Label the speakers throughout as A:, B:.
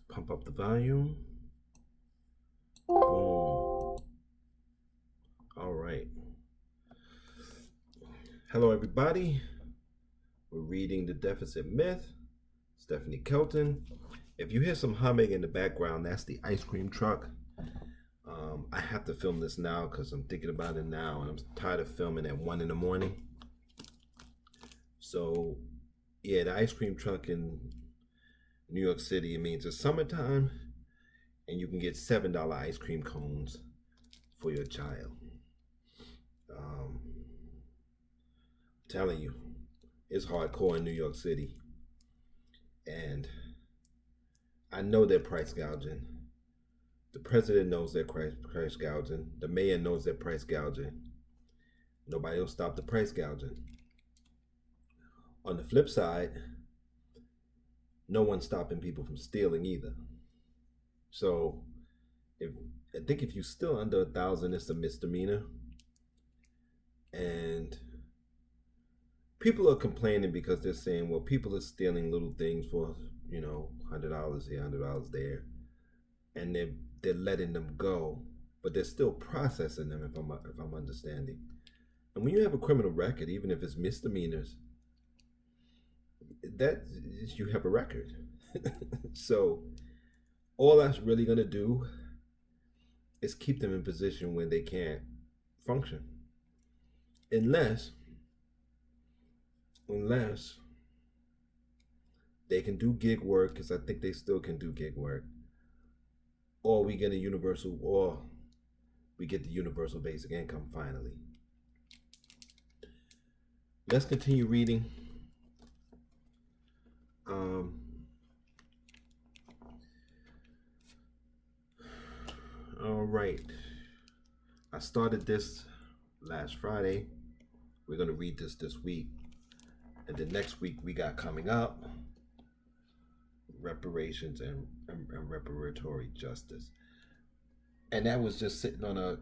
A: Pump up the volume. Boom. All right. Hello, everybody. We're reading The Deficit Myth. Stephanie Kelton. If you hear some humming in the background, that's the ice cream truck. I have to film this now because I'm thinking about it now, and I'm tired of filming at 1 in the morning. So, yeah, the ice cream truck in New York City, it means it's summertime, and you can get $7 ice cream cones for your child. I'm telling you, it's hardcore in New York City. And I know they're price gouging. The president knows they're price gouging. The mayor knows they're price gouging. Nobody will stop the price gouging. On the flip side, no one's stopping people from stealing either. So, I think if you steal under 1,000, it's a misdemeanor. And people are complaining because they're saying, well, people are stealing little things for, $100 here, $100 there, and they're letting them go, but they're still processing them. If I'm understanding. And when you have a criminal record, even if it's misdemeanors, that you have a record. So all that's really gonna do is keep them in position where they can't function, unless they can do gig work, because I think they still can do gig work, or we get the universal basic income finally. Let's continue reading. All right. I started this last Friday. We're going to read this week. And the next week we got coming up reparations and reparatory justice. And that was just sitting on a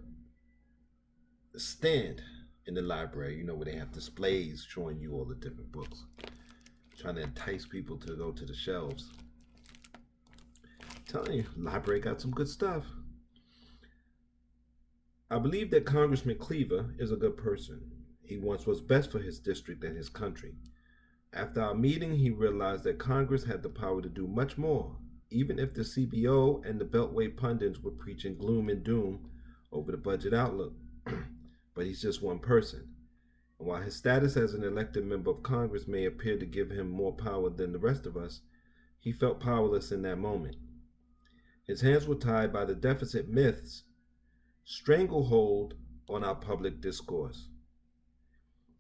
A: stand in the library, where they have displays showing you all the different books, trying to entice people to go to the shelves. I'm telling you, library got some good stuff. I believe that Congressman Cleaver is a good person. He wants what's best for his district and his country. After our meeting, he realized that Congress had the power to do much more, even if the CBO and the Beltway pundits were preaching gloom and doom over the budget outlook. But he's just one person. And while his status as an elected member of Congress may appear to give him more power than the rest of us, he felt powerless in that moment. His hands were tied by the deficit myth's stranglehold on our public discourse.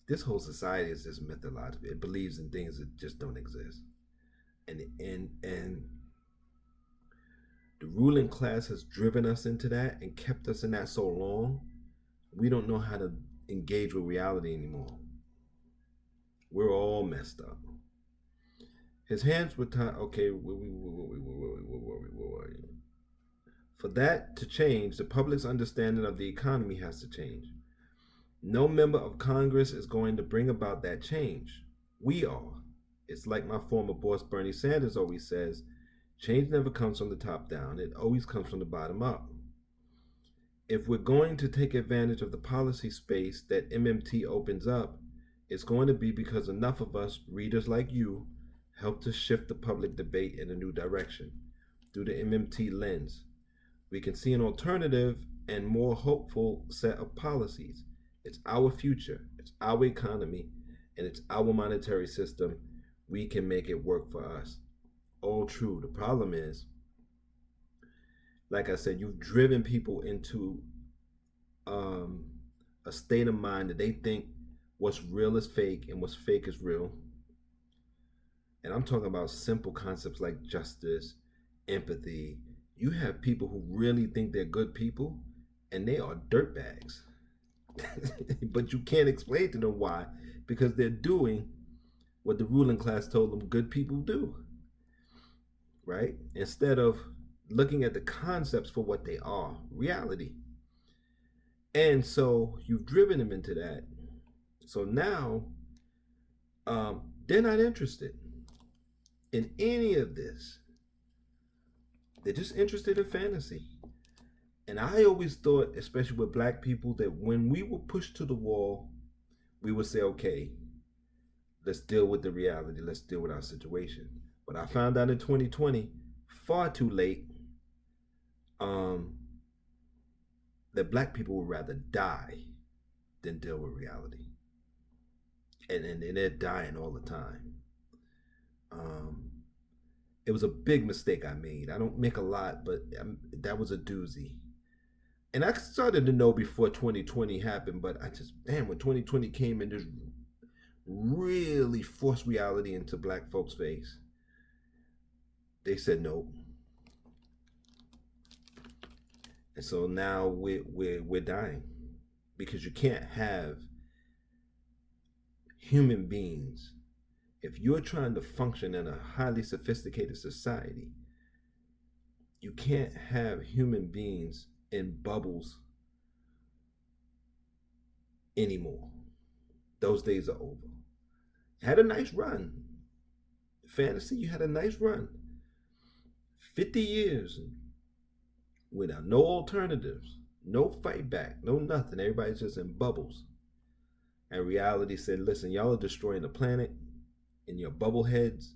A: This whole society is just mythological. It believes in things that just don't exist. And the ruling class has driven us into that and kept us in that so long, we don't know how to engage with reality anymore. We're all messed up. His hands were tied. Okay, for that to change, the public's understanding of the economy has to change. No member of Congress is going to bring about that change. We are. It's like my former boss Bernie Sanders always says, change never comes from the top down. It always comes from the bottom up. If we're going to take advantage of the policy space that MMT opens up, it's going to be because enough of us, readers like you, help to shift the public debate in a new direction through the MMT lens. We can see an alternative and more hopeful set of policies. It's our future, it's our economy, and it's our monetary system. We can make it work for us. All true. The problem is, like I said, you've driven people into a state of mind that they think what's real is fake and what's fake is real. And I'm talking about simple concepts like justice, empathy. You have people who really think they're good people, and they are dirtbags. But you can't explain to them why, because they're doing what the ruling class told them good people do, right? Instead of looking at the concepts for what they are, reality. And so you've driven them into that. So now they're not interested in any of this. They're just interested in fantasy. And I always thought, especially with black people, that when we were pushed to the wall, we would say, okay, let's deal with the reality. Let's deal with our situation. But I found out in 2020, far too late, um, that black people would rather die than deal with reality. And they're dying all the time. Um, it was a big mistake I made. I don't make a lot, but that was a doozy. And I started to know before 2020 happened, but I just, damn, when 2020 came and just really forced reality into black folks' face, they said no. And so now we're dying because you can't have human beings. If you're trying to function in a highly sophisticated society, you can't have human beings in bubbles anymore. Those days are over. Had a nice run. Fantasy, you had a nice run. 50 years without no alternatives, no fight back, no nothing. Everybody's just in bubbles. And reality said, listen, y'all are destroying the planet in your bubble heads.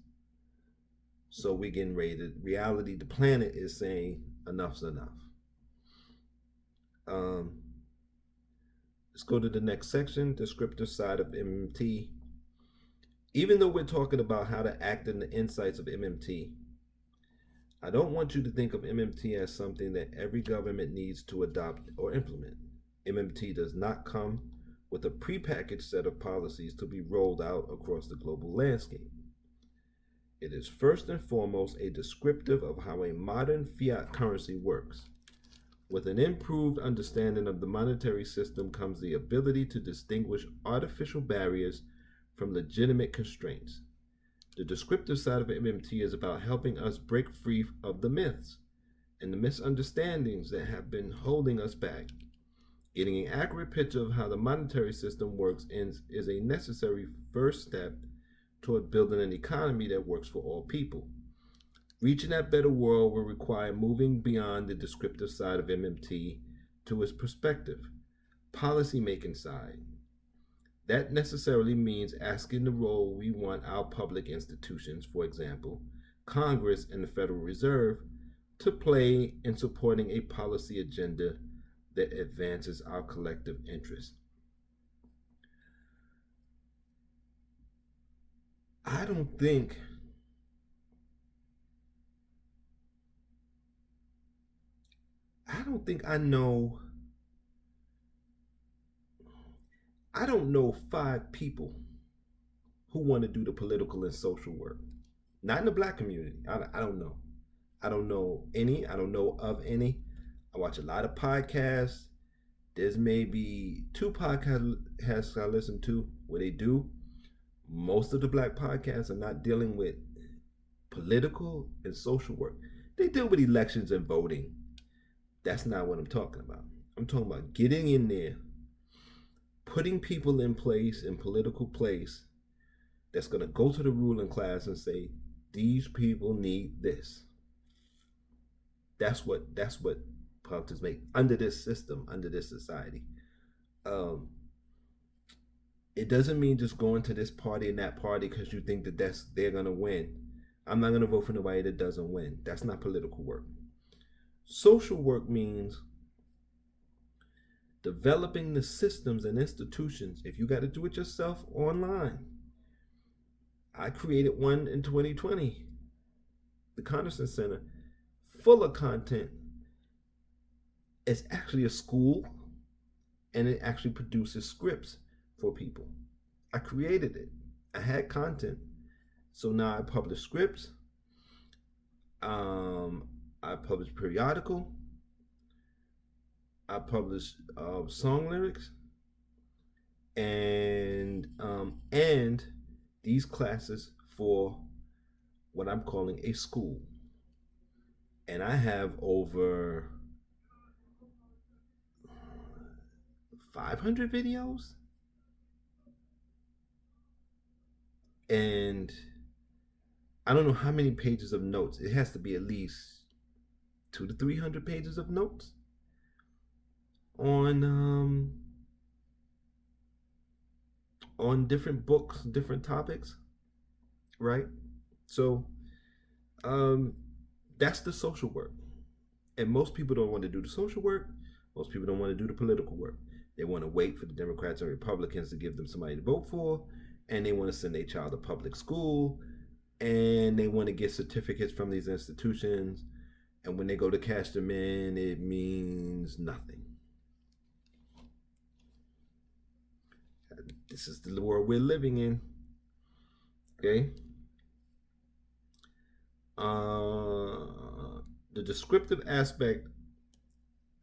A: So we're getting ready to, reality, the planet is saying enough's enough. Let's go to the next section, descriptive side of MMT. Even though we're talking about how to act in the insights of MMT, I don't want you to think of MMT as something that every government needs to adopt or implement. MMT does not come with a prepackaged set of policies to be rolled out across the global landscape. It is first and foremost a descriptive of how a modern fiat currency works. With an improved understanding of the monetary system comes the ability to distinguish artificial barriers from legitimate constraints. The descriptive side of MMT is about helping us break free of the myths and the misunderstandings that have been holding us back. Getting an accurate picture of how the monetary system works is a necessary first step toward building an economy that works for all people. Reaching that better world will require moving beyond the descriptive side of MMT to its perspective, policy-making side. That necessarily means asking the role we want our public institutions, for example, Congress and the Federal Reserve, to play in supporting a policy agenda that advances our collective interest. I don't think I don't know 5 people who want to do the political and social work. Not in the black community. I don't know. I don't know any. I don't know of any. I watch a lot of podcasts. There's maybe 2 podcasts I listen to where they do. Most of the black podcasts are not dealing with political and social work. They deal with elections and voting. That's not what I'm talking about. I'm talking about getting in there, putting people in place, in political place, that's going to go to the ruling class and say, these people need this. That's what politics make under this system, under this society. It doesn't mean just going to this party and that party because you think that they're going to win. I'm not going to vote for nobody that doesn't win. That's not political work. Social work means developing the systems and institutions. If you got to do it yourself online, I created one in 2020, the Conderson Center, full of content. It's actually a school, and it actually produces scripts for people. I created it. I had content, so now I publish scripts. I publish periodical. I publish song lyrics, and these classes for what I'm calling a school. And I have over 500 videos, and I don't know how many pages of notes. It has to be at least 2 to 300 pages of notes on different books, different topics, right? So that's the social work. And most people don't want to do the social work. Most people don't want to do the political work. They want to wait for the Democrats and Republicans to give them somebody to vote for, and they want to send their child to public school, and they want to get certificates from these institutions. And when they go to cash them in, it means nothing. This is the world we're living in. Okay. The descriptive aspect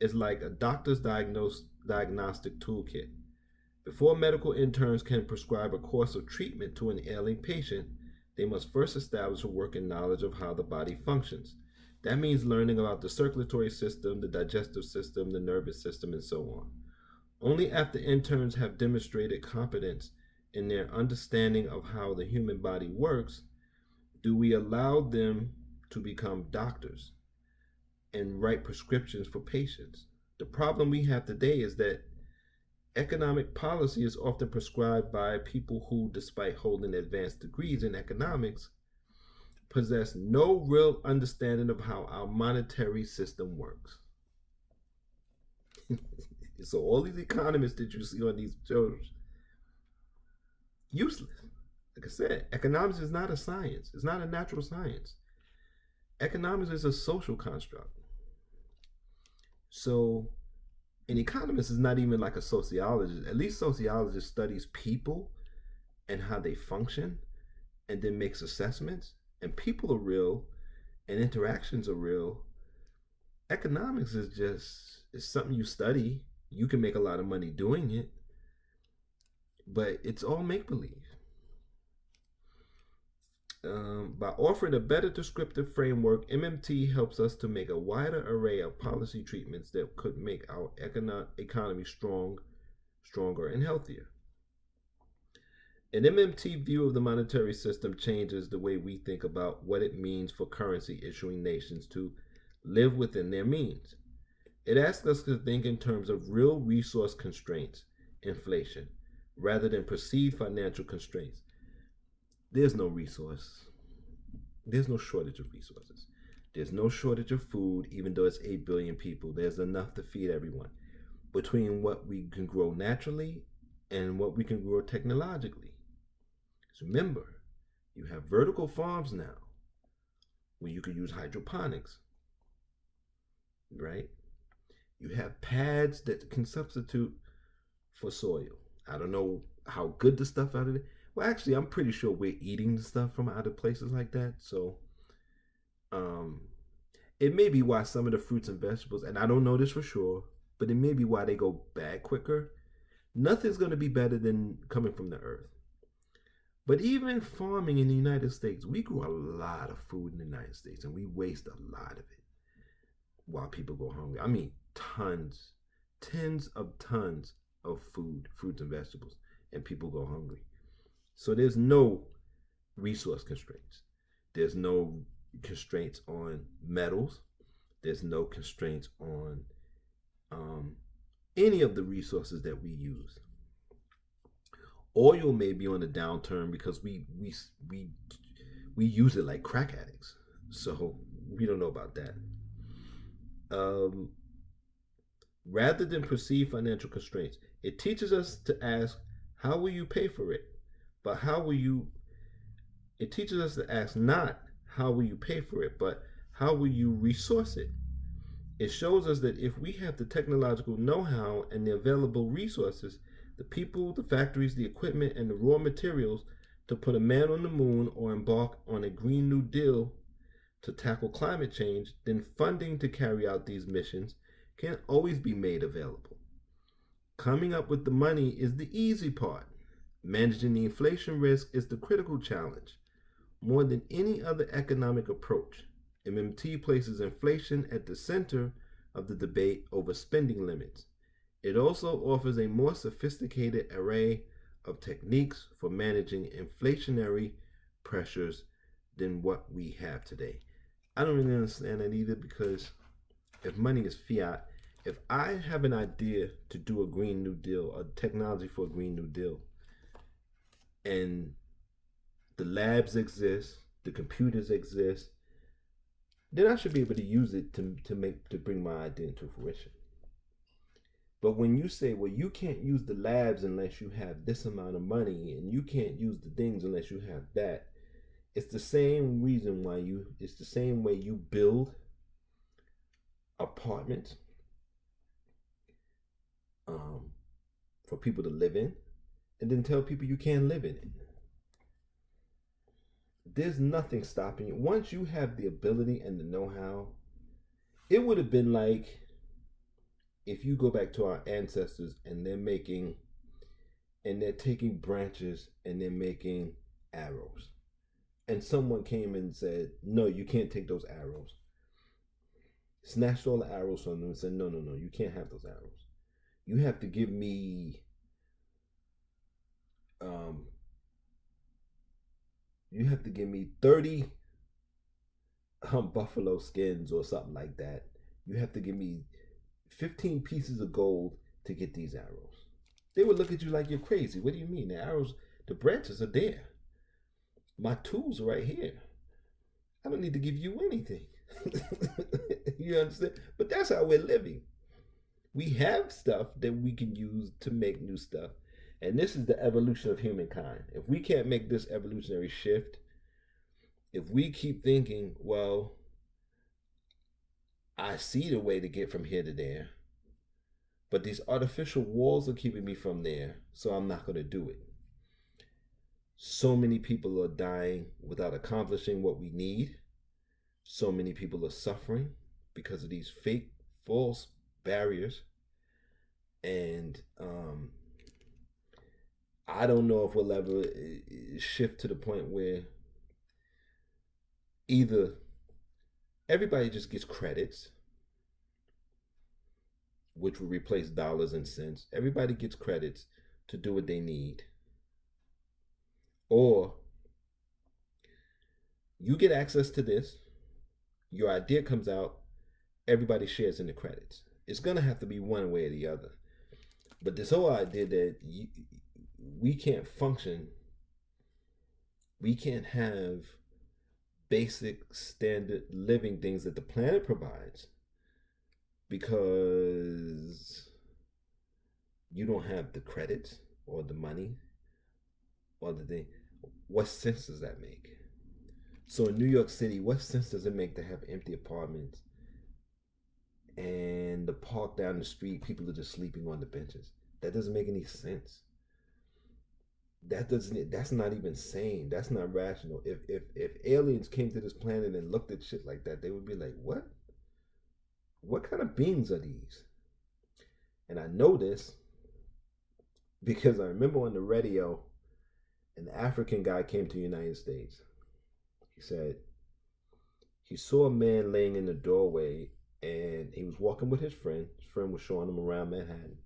A: is like a doctor's diagnostic toolkit. Before medical interns can prescribe a course of treatment to an ailing patient, they must first establish a working knowledge of how the body functions. That means learning about the circulatory system, the digestive system, the nervous system, and so on. Only after interns have demonstrated competence in their understanding of how the human body works do we allow them to become doctors and write prescriptions for patients. The problem we have today is that economic policy is often prescribed by people who, despite holding advanced degrees in economics, possess no real understanding of how our monetary system works. So all these economists that you see on these shows, useless. Like I said, economics is not a science. It's not a natural science. Economics is a social construct. So an economist is not even like a sociologist. At least sociologist studies people and how they function and then makes assessments. And people are real and interactions are real. Economics is it's something you study. You can make a lot of money doing it, but it's all make-believe. By offering a better descriptive framework, MMT helps us to make a wider array of policy treatments that could make our economy stronger, and healthier. An MMT view of the monetary system changes the way we think about what it means for currency issuing nations to live within their means. It asks us to think in terms of real resource constraints, inflation, rather than perceived financial constraints. There's no resource. There's no shortage of resources. There's no shortage of food, even though it's 8 billion people. There's enough to feed everyone. Between what we can grow naturally and what we can grow technologically. So remember, you have vertical farms now where you can use hydroponics, right? You have pads that can substitute for soil. I don't know how good the stuff out of it. Well, actually, I'm pretty sure we're eating the stuff from other places like that. So, it may be why some of the fruits and vegetables, and I don't know this for sure, but it may be why they go bad quicker. Nothing's going to be better than coming from the earth. But even farming in the United States, we grow a lot of food in the United States, and we waste a lot of it while people go hungry. I mean, tens of tons of food, fruits and vegetables, and people go hungry. So there's no resource constraints. There's no constraints on metals. There's no constraints on any of the resources that we use. Oil may be on the downturn because we use it like crack addicts. So we don't know about that. Rather than perceive financial constraints, it teaches us to ask, how will you pay for it? But it teaches us to ask not how will you pay for it, but how will you resource it? It shows us that if we have the technological know-how and the available resources, the people, the factories, the equipment, and the raw materials to put a man on the moon or embark on a Green New Deal to tackle climate change, then funding to carry out these missions can always be made available. Coming up with the money is the easy part. Managing the inflation risk is the critical challenge. More than any other economic approach, MMT places inflation at the center of the debate over spending limits. It also offers a more sophisticated array of techniques for managing inflationary pressures than what we have today. I don't really understand that either because if money is fiat, if I have an idea to do a Green New Deal, a technology for a Green New Deal, and the labs exist, the computers exist, then I should be able to use it to bring my idea into fruition. But when you say, well, you can't use the labs unless you have this amount of money, and you can't use the things unless you have that, it's the same reason why it's the same way you build apartments for people to live in, and then tell people you can't live in it. There's nothing stopping you. Once you have the ability and the know-how, it would have been like if you go back to our ancestors and they're taking branches and they're making arrows. And someone came and said, no, you can't take those arrows. Snatched all the arrows from them and said, no, you can't have those arrows. You have to give me you have to give me 30 buffalo skins or something like that. You have to give me 15 pieces of gold to get these arrows. They would look at you like you're crazy. What do you mean? The arrows, the branches are there. My tools are right here. I don't need to give you anything. You understand? But that's how we're living. We have stuff that we can use to make new stuff. And this is the evolution of humankind. If we can't make this evolutionary shift, if we keep thinking, well, I see the way to get from here to there, but these artificial walls are keeping me from there, so I'm not going to do it. So many people are dying without accomplishing what we need. So many people are suffering because of these fake, false barriers. And I don't know if we'll ever shift to the point where either everybody just gets credits, which will replace dollars and cents. Everybody gets credits to do what they need. Or you get access to this, your idea comes out, everybody shares in the credits. It's going to have to be one way or the other. But this whole idea that we can't function, we can't have basic standard living things that the planet provides because you don't have the credits or the money or the thing. What sense does that make? So in New York City, what sense does it make to have empty apartments and the park down the street, people are just sleeping on the benches? That doesn't make any sense. That's not even sane. That's not rational. If aliens came to this planet and looked at shit like that, they would be like, what? What kind of beings are these? And I know this because I remember on the radio, an African guy came to the United States. He said he saw a man laying in the doorway and he was walking with his friend. His friend was showing him around Manhattan.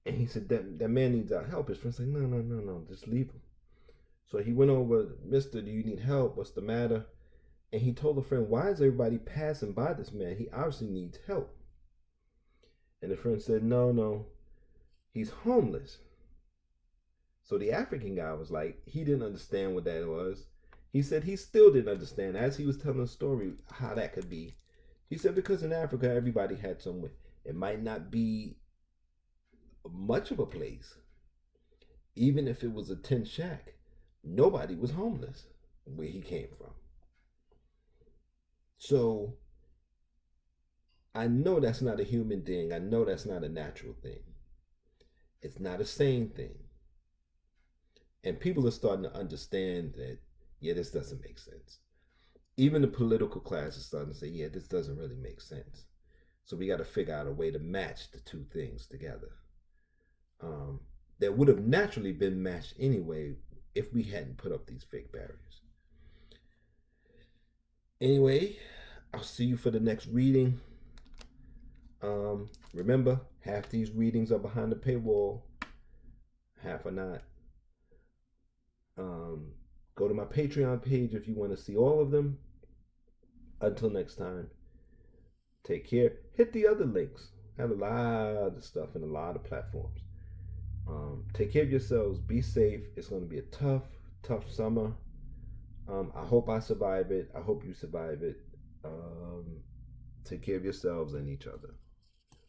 A: And he said, that man needs our help. His friend said, no, just leave him. So he went over, Mister, do you need help? What's the matter? And he told a friend, why is everybody passing by this man? He obviously needs help. And the friend said, no, he's homeless. So the African guy was like, he didn't understand what that was. He said he still didn't understand, as he was telling the story, how that could be. He said, because in Africa, everybody had somewhere. It might not be much of a place. Even if it was a tent shack, nobody was homeless where he came from. So I know that's not a human thing. I know that's not a natural thing. It's not a sane thing. And people are starting to understand that, yeah, this doesn't make sense. Even the political class is starting to say, yeah, this doesn't really make sense. So we got to figure out a way to match the two things together. That would have naturally been matched anyway if we hadn't put up these fake barriers. Anyway, I'll see you for the next reading. Remember, half these readings are behind the paywall, half are not. Go to my Patreon page if you want to see all of them. Until next time, Take care. Hit the other links. I have a lot of stuff in a lot of platforms. Take care of yourselves. Be safe. It's going to be a tough, tough summer. I hope I survive it. I hope you survive it. Take care of yourselves and each other.